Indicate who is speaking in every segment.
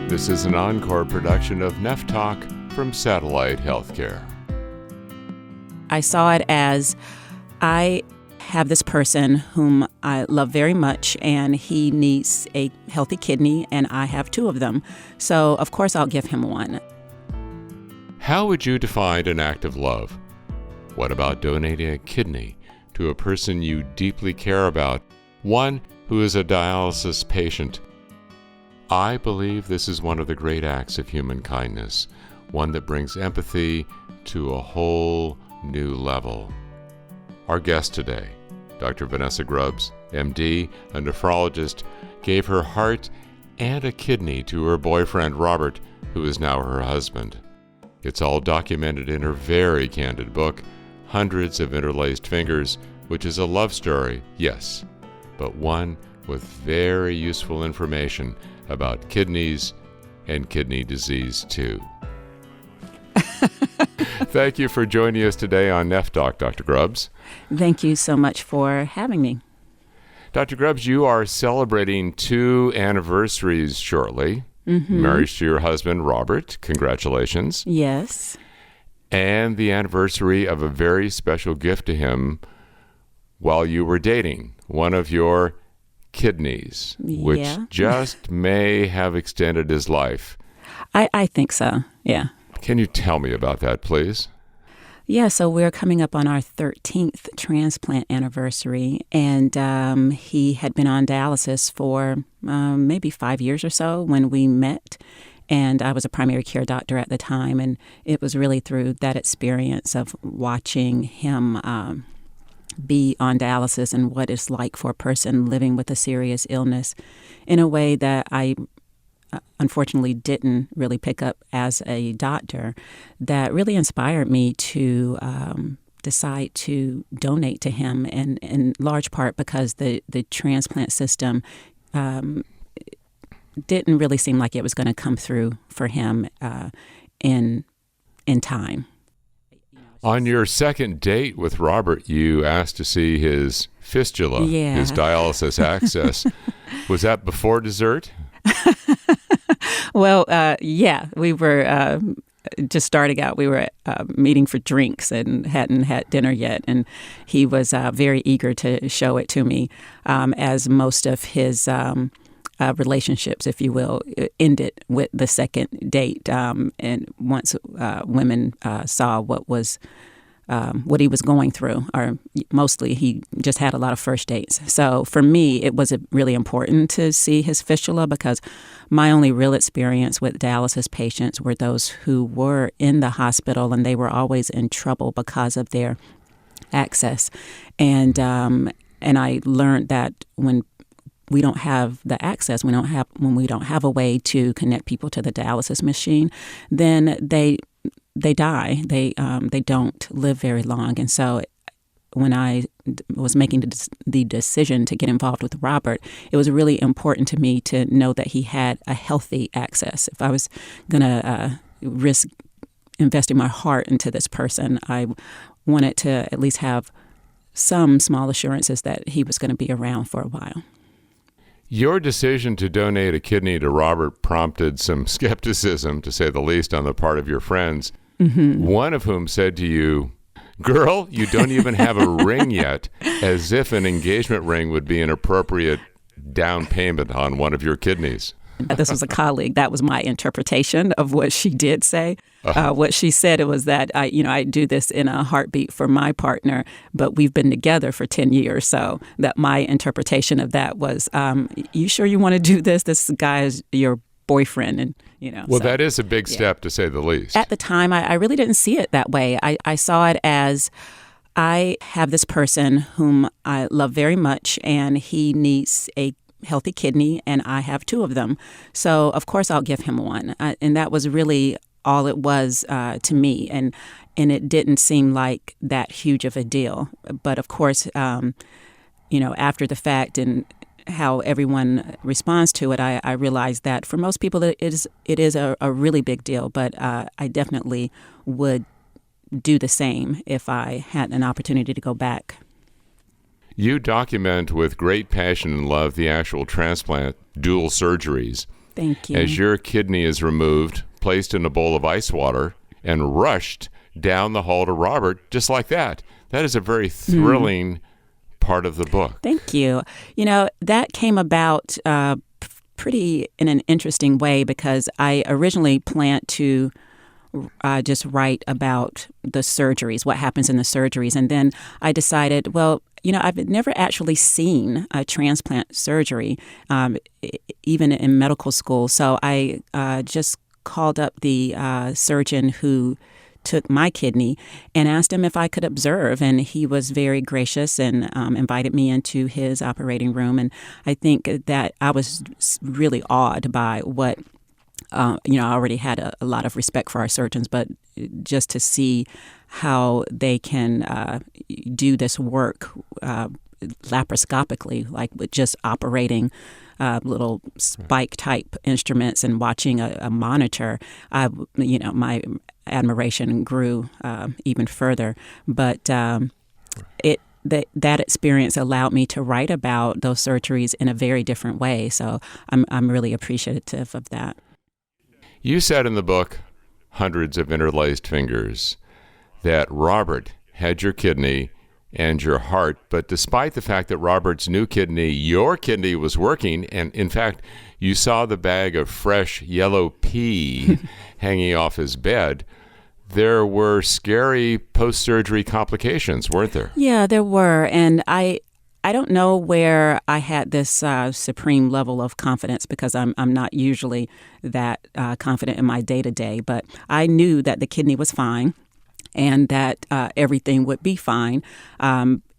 Speaker 1: This is an encore production of NephTalk from Satellite Healthcare.
Speaker 2: I saw it as I have this person whom I love very much, and he needs a healthy kidney, and I have two of them. So, of course, I'll give him one.
Speaker 1: How would you define an act of love? What about donating a kidney to a person you deeply care about, one who is a dialysis patient? I believe this is one of the great acts of human kindness, one that brings empathy to a whole new level. Our guest today, Dr. Vanessa Grubbs, MD, a nephrologist, gave her heart and a kidney to her boyfriend, Robert, who is now her husband. It's all documented in her very candid book, Hundreds of Interlaced Fingers, which is a love story, yes, but one with very useful information about kidneys and kidney disease, too. Thank you for joining us today on NephTalk, Dr. Grubbs.
Speaker 2: Thank you so much for having me.
Speaker 1: Dr. Grubbs, you are celebrating 2 anniversaries shortly. Marriage to your husband, Robert. Congratulations.
Speaker 2: Yes.
Speaker 1: And the anniversary of a very special gift to him while you were dating, one of your kidneys, which just may have extended his life.
Speaker 2: I think so, yeah.
Speaker 1: Can you tell me about that, please?
Speaker 2: Yeah, so we're coming up on our 13th transplant anniversary, and he had been on dialysis for maybe 5 years or so when we met, and I was a primary care doctor at the time, and it was really through that experience of watching him be on dialysis and what it's like for a person living with a serious illness in a way that I unfortunately didn't really pick up as a doctor, that really inspired me to decide to donate to him, and in large part because the transplant system didn't really seem like it was going to come through for him in time.
Speaker 1: On your second date with Robert, you asked to see his fistula, his dialysis access. Was that before dessert?
Speaker 2: Well, we were just starting out. We were meeting for drinks and hadn't had dinner yet. And he was very eager to show it to me, as most of his relationships, if you will, ended with the second date. And once women saw what he was going through, or mostly he just had a lot of first dates. So for me, it was really important to see his fistula, because my only real experience with dialysis patients were those who were in the hospital, and they were always in trouble because of their access. And I learned that when we don't have the access, when we don't have a way to connect people to the dialysis machine, then they die. They don't live very long. And so when I was making the decision to get involved with Robert, it was really important to me to know that he had a healthy access. If I was going to risk investing my heart into this person, I wanted to at least have some small assurances that he was going to be around for a while.
Speaker 1: Your decision to donate a kidney to Robert prompted some skepticism, to say the least, on the part of your friends. One of whom said to you, "Girl, you don't even have a ring yet," as if an engagement ring would be an appropriate down payment on one of your kidneys.
Speaker 2: This was a colleague. That was my interpretation of what she did say. What she said, it was that I do this in a heartbeat for my partner, but we've been together for 10 years. So that my interpretation of that was, you sure you want to do this? This guy is your boyfriend, and
Speaker 1: Well, that is a big step, to say the least.
Speaker 2: At the time, I really didn't see it that way. I saw it as I have this person whom I love very much, and he needs a healthy kidney, and I have two of them. So, of course, I'll give him one. And that was really all it was to me. And it didn't seem like that huge of a deal. But, of course, after the fact and how everyone responds to it, I realized that for most people it is a really big deal. But I definitely would do the same if I had an opportunity to go back.
Speaker 1: You document with great passion and love the actual transplant, dual surgeries,
Speaker 2: Thank you.
Speaker 1: as your kidney is removed, placed in a bowl of ice water, and rushed down the hall to Robert just like that. That is a very thrilling part of the book.
Speaker 2: Thank you. That came about pretty in an interesting way because I originally planned to just write about the surgeries, what happens in the surgeries. And then I decided, well, I've never actually seen a transplant surgery, even in medical school. So I just called up the surgeon who took my kidney and asked him if I could observe. And he was very gracious and invited me into his operating room. And I think that I was really awed by what I already had a lot of respect for our surgeons, but just to see how they can do this work laparoscopically, like with just operating little spike-type instruments and watching a monitor, my admiration grew even further. But that experience allowed me to write about those surgeries in a very different way. So I'm really appreciative of that.
Speaker 1: You said in the book, Hundreds of Interlaced Fingers, that Robert had your kidney and your heart, but despite the fact that Robert's new kidney, your kidney was working, and in fact, you saw the bag of fresh yellow pea hanging off his bed, there were scary post-surgery complications, weren't there?
Speaker 2: Yeah, there were, and I don't know where I had this supreme level of confidence because I'm not usually that confident in my day-to-day, but I knew that the kidney was fine and that everything would be fine,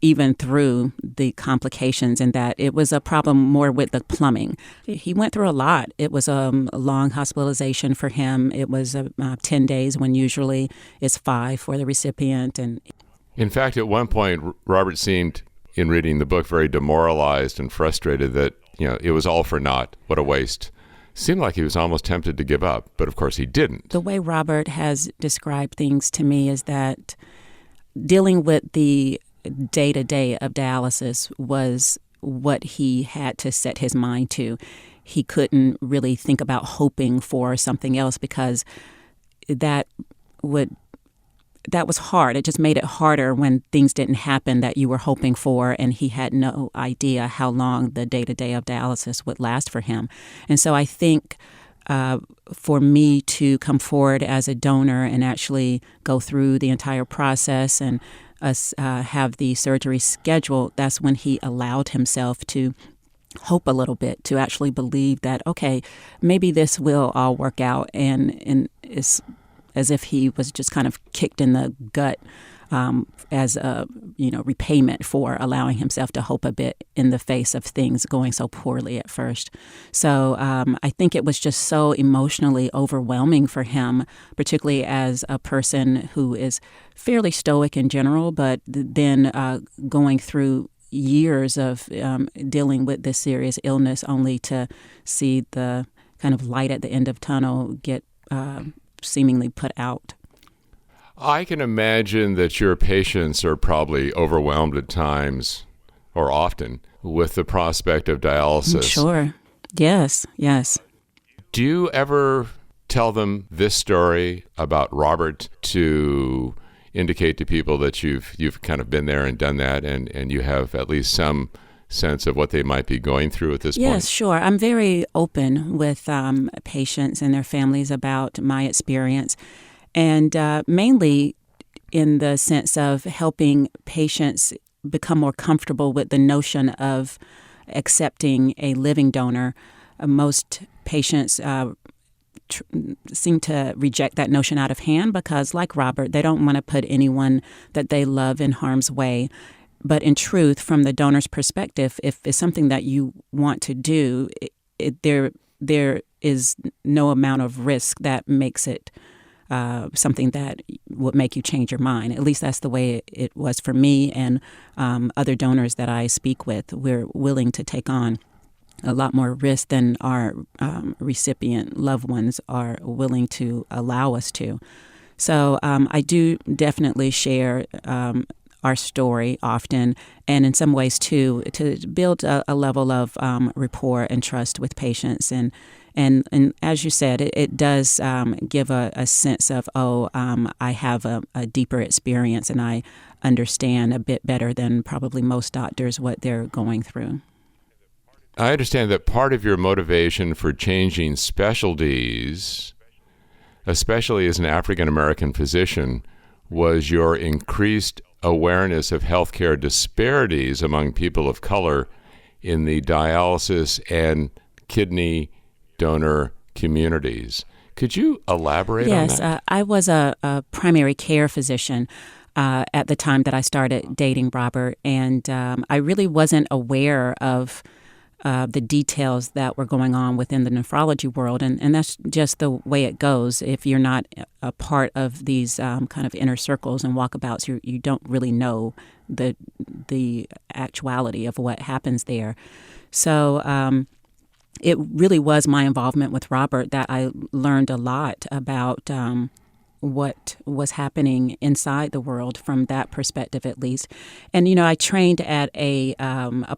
Speaker 2: even through the complications, and that it was a problem more with the plumbing. He went through a lot. It was a long hospitalization for him. It was 10 days when usually it's 5 for the recipient. And
Speaker 1: in fact, at one point, Robert seemed, in reading the book, very demoralized and frustrated that, it was all for naught. What a waste. Seemed like he was almost tempted to give up, but of course he didn't.
Speaker 2: The way Robert has described things to me is that dealing with the day-to-day of dialysis was what he had to set his mind to. He couldn't really think about hoping for something else because that was hard. It just made it harder when things didn't happen that you were hoping for, and he had no idea how long the day-to-day of dialysis would last for him. And so I think for me to come forward as a donor and actually go through the entire process and us have the surgery scheduled, that's when he allowed himself to hope a little bit, to actually believe that, okay, maybe this will all work out, and it's as if he was just kind of kicked in the gut as a repayment for allowing himself to hope a bit in the face of things going so poorly at first. So I think it was just so emotionally overwhelming for him, particularly as a person who is fairly stoic in general, but then going through years of dealing with this serious illness only to see the kind of light at the end of tunnel get seemingly put out.
Speaker 1: I can imagine that your patients are probably overwhelmed at times, or often, with the prospect of dialysis.
Speaker 2: Sure. Yes.
Speaker 1: Do you ever tell them this story about Robert to indicate to people that you've kind of been there and done that, and you have at least some sense of what they might be going through at this point?
Speaker 2: Yes, sure. I'm very open with patients and their families about my experience, and mainly in the sense of helping patients become more comfortable with the notion of accepting a living donor. Most patients seem to reject that notion out of hand because, like Robert, they don't want to put anyone that they love in harm's way. But in truth, from the donor's perspective, if it's something that you want to do, there is no amount of risk that makes it something that would make you change your mind. At least that's the way it was for me and other donors that I speak with. We're willing to take on a lot more risk than our recipient loved ones are willing to allow us to. So I do definitely share our story often, and in some ways too, to build a level of rapport and trust with patients. And as you said, it does give a sense of, I have a deeper experience and I understand a bit better than probably most doctors what they're going through.
Speaker 1: I understand that part of your motivation for changing specialties, especially as an African American physician, was your increased awareness of healthcare disparities among people of color in the dialysis and kidney donor communities. Could you elaborate on that?
Speaker 2: Yes, I was a primary care physician at the time that I started dating Robert, and I really wasn't aware of the details that were going on within the nephrology world, and that's just the way it goes. If you're not a part of these kind of inner circles and walkabouts, you don't really know the actuality of what happens there. So it really was my involvement with Robert that I learned a lot about what was happening inside the world from that perspective, at least. And, I trained at a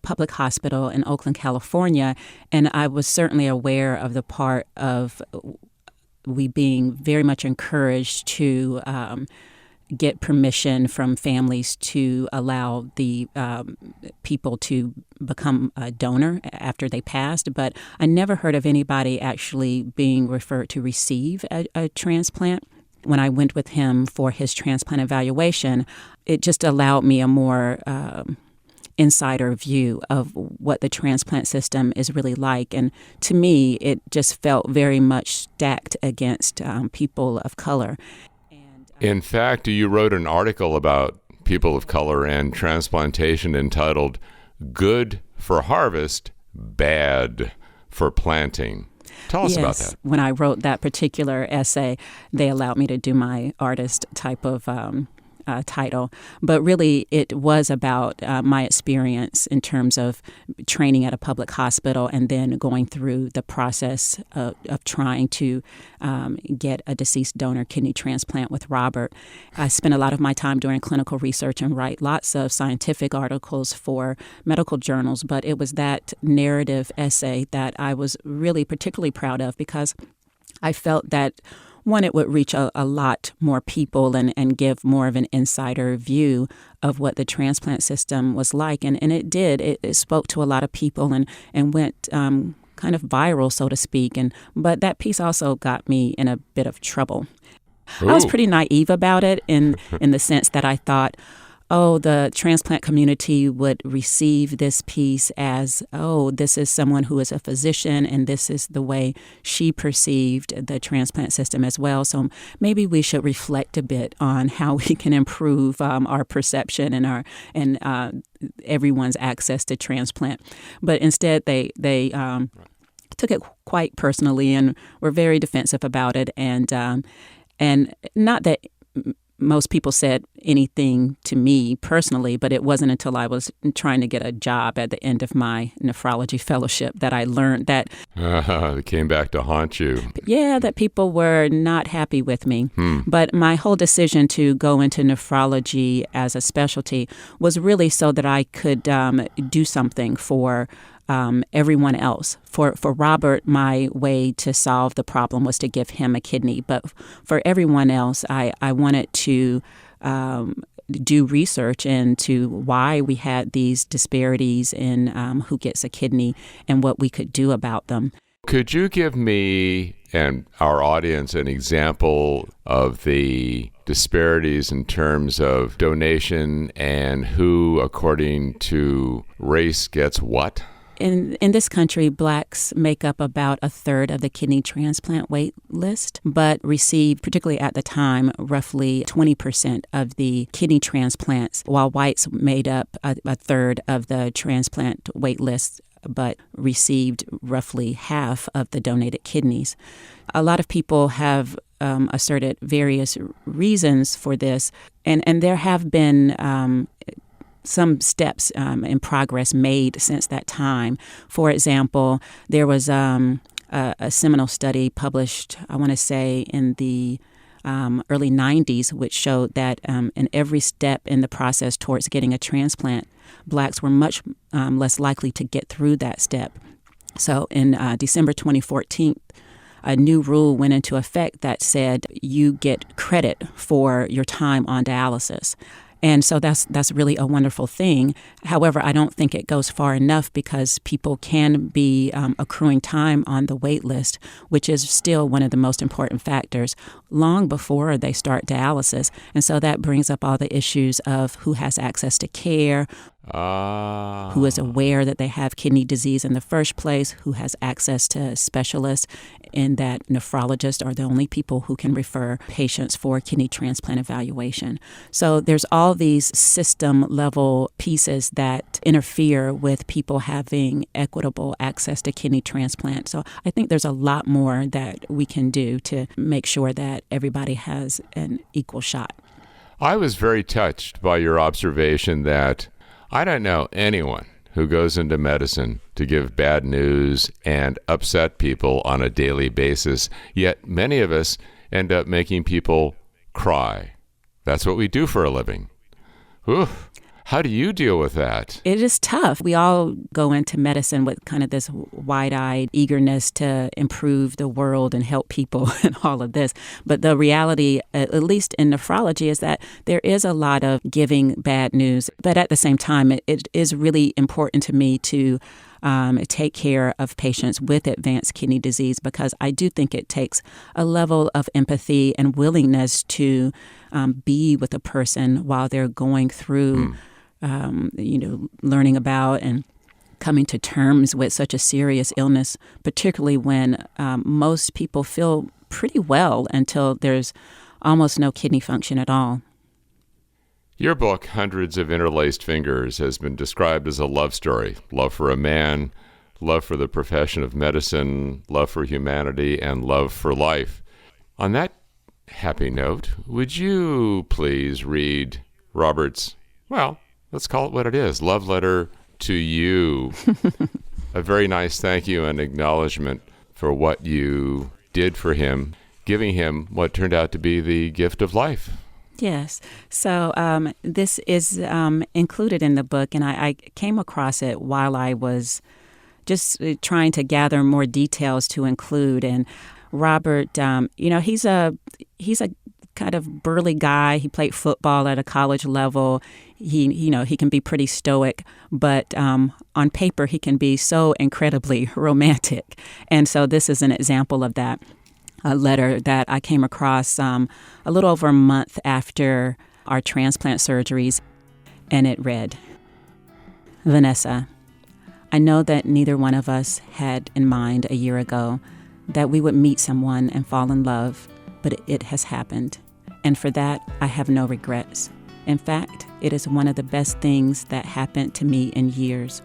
Speaker 2: public hospital in Oakland, California, and I was certainly aware of the part of we being very much encouraged to get permission from families to allow the people to become a donor after they passed. But I never heard of anybody actually being referred to receive a transplant. When I went with him for his transplant evaluation, it just allowed me a more insider view of what the transplant system is really like. And to me, it just felt very much stacked against people of color.
Speaker 1: In fact, you wrote an article about people of color and transplantation entitled "Good for Harvest, Bad for Planting." Tell us about that.
Speaker 2: When I wrote that particular essay, they allowed me to do my artist type of title. But really, it was about my experience in terms of training at a public hospital and then going through the process of trying to get a deceased donor kidney transplant with Robert. I spent a lot of my time doing clinical research and write lots of scientific articles for medical journals, but it was that narrative essay that I was really particularly proud of because I felt that one, it would reach a lot more people and give more of an insider view of what the transplant system was like. And it did. It spoke to a lot of people and went kind of viral, so to speak. But that piece also got me in a bit of trouble.
Speaker 1: Ooh.
Speaker 2: I was pretty naive about it in the sense that I thought, the transplant community would receive this piece as, this is someone who is a physician and this is the way she perceived the transplant system as well. So maybe we should reflect a bit on how we can improve our perception and everyone's access to transplant. But instead, they took it quite personally and were very defensive about it. And not that most people said anything to me personally, but it wasn't until I was trying to get a job at the end of my nephrology fellowship that I learned that
Speaker 1: it came back to haunt you.
Speaker 2: Yeah, that people were not happy with me. But my whole decision to go into nephrology as a specialty was really so that I could do something for everyone else. For Robert, my way to solve the problem was to give him a kidney. But for everyone else, I wanted to do research into why we had these disparities in who gets a kidney and what we could do about them.
Speaker 1: Could you give me and our audience an example of the disparities in terms of donation and who, according to race, gets what?
Speaker 2: In this country, blacks make up about a third of the kidney transplant wait list, but receive, particularly at the time, roughly 20% of the kidney transplants, while whites made up a third of the transplant wait list, but received roughly half of the donated kidneys. A lot of people have asserted various reasons for this, and there have been some steps in progress made since that time. For example, there was a seminal study published, I want to say, in the early 90s, which showed that in every step in the process towards getting a transplant, Blacks were much less likely to get through that step. So in December 2014, a new rule went into effect that said you get credit for your time on dialysis. And so that's really a wonderful thing. However, I don't think it goes far enough because people can be accruing time on the wait list, which is still one of the most important factors, long before they start dialysis. And so that brings up all the issues of who has access to care, who is aware that they have kidney disease in the first place, who has access to specialists, in that nephrologists are the only people who can refer patients for kidney transplant evaluation. So there's all these system level pieces that interfere with people having equitable access to kidney transplant. So I think there's a lot more that we can do to make sure that everybody has an equal shot.
Speaker 1: I was very touched by your observation that I don't know anyone who goes into medicine to give bad news and upset people on a daily basis, yet many of us end up making people cry. That's what we do for a living. Oof. How do you deal with that?
Speaker 2: It is tough. We all go into medicine with kind of this wide-eyed eagerness to improve the world and help people and all of this. But the reality, at least in nephrology, is that there is a lot of giving bad news. But at the same time, it is really important to me to take care of patients with advanced kidney disease, because I do think it takes a level of empathy and willingness to be with a person while they're going through learning about and coming to terms with such a serious illness, particularly when most people feel pretty well until there's almost no kidney function at all.
Speaker 1: Your book, Hundreds of Interlaced Fingers, has been described as a love story. Love for a man, love for the profession of medicine, love for humanity, and love for life. On that happy note, would you please read Robert's, well, let's call it what it is, love letter to you. A very nice thank you and acknowledgement for what you did for him, giving him what turned out to be the gift of life.
Speaker 2: Yes. So this is included in the book, and I came across it while I was just trying to gather more details to include. And Robert, he's a kind of burly guy. He played football at a college level. He can be pretty stoic, but on paper he can be so incredibly romantic. And so this is an example of that. A letter that I came across a little over a month after our transplant surgeries, and it read, Vanessa, I know that neither one of us had in mind a year ago that we would meet someone and fall in love, but it has happened. And for that, I have no regrets. In fact, it is one of the best things that happened to me in years.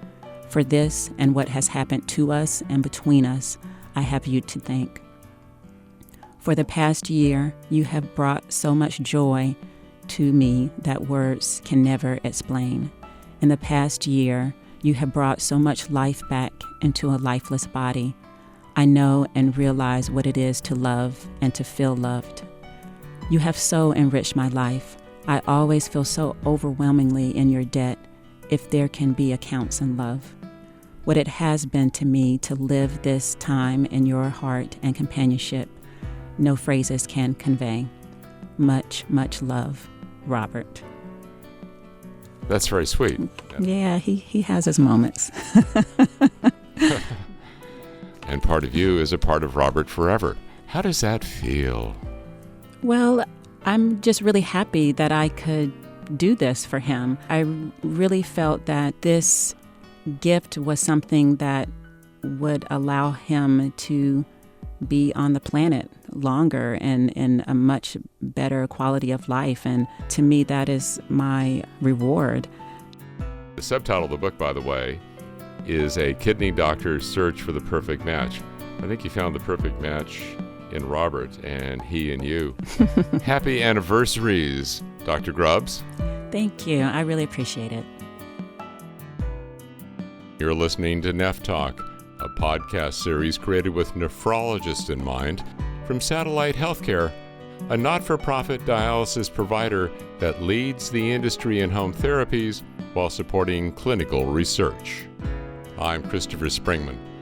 Speaker 2: For this and what has happened to us and between us, I have you to thank. For the past year, you have brought so much joy to me that words can never explain. In the past year, you have brought so much life back into a lifeless body. I know and realize what it is to love and to feel loved. You have so enriched my life. I always feel so overwhelmingly in your debt, if there can be accounts in love. What it has been to me to live this time in your heart and companionship, no phrases can convey. Much, much love, Robert.
Speaker 1: That's very sweet.
Speaker 2: Yeah, he has his moments.
Speaker 1: And part of you is a part of Robert forever. How does that feel?
Speaker 2: Well, I'm just really happy that I could do this for him. I really felt that this gift was something that would allow him to be on the planet longer and in a much better quality of life. And to me, that is my reward.
Speaker 1: The subtitle of the book, by the way, is A Kidney Doctor's Search for the Perfect Match. I think you found the perfect match in Robert, and he and you. Happy anniversaries, Dr. Grubbs.
Speaker 2: Thank you. I really appreciate it.
Speaker 1: You're listening to NephTalk, a podcast series created with nephrologists in mind from Satellite Healthcare. a not-for-profit dialysis provider that leads the industry in home therapies while supporting clinical research. I'm Christopher Springman.